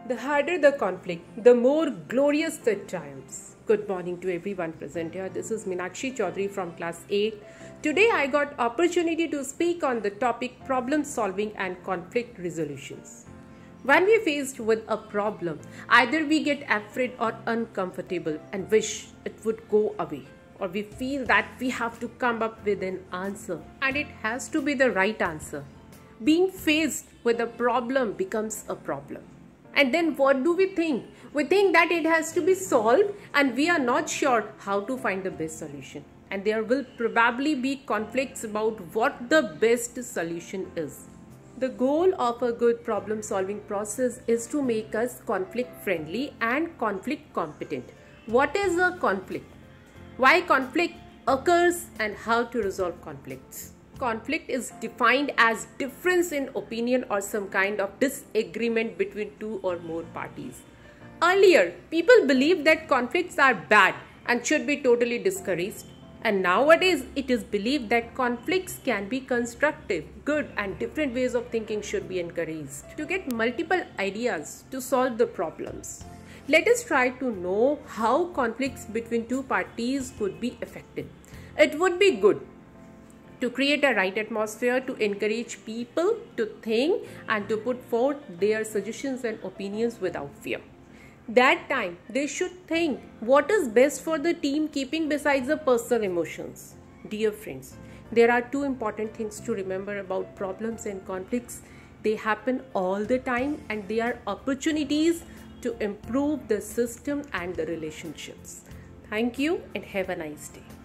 The harder the conflict, the more glorious the triumphs. Good morning to everyone present here. This is Meenakshi Chaudhary from class 8. Today I got opportunity to speak on the topic problem solving and conflict resolutions. When we are faced with a problem, either we get afraid or uncomfortable and wish it would go away, or we feel that we have to come up with an answer and it has to be the right answer. Being faced with a problem becomes a problem. And then what do we think? We think that it has to be solved and we are not sure how to find the best solution. And there will probably be conflicts about what the best solution is. The goal of a good problem solving process is to make us conflict friendly and conflict competent. What is a conflict? Why conflict occurs and how to resolve conflicts? Conflict is defined as difference in opinion or some kind of disagreement between two or more parties. Earlier, people believed that conflicts are bad and should be totally discouraged. And nowadays, it is believed that conflicts can be constructive, good, and different ways of thinking should be encouraged to get multiple ideas to solve the problems. Let us try to know how conflicts between two parties could be effective. It would be good to create a right atmosphere to encourage people to think and to put forth their suggestions and opinions without fear. That time, they should think what is best for the team, keeping besides the personal emotions. Dear friends, there are two important things to remember about problems and conflicts. They happen all the time and they are opportunities to improve the system and the relationships. Thank you and have a nice day.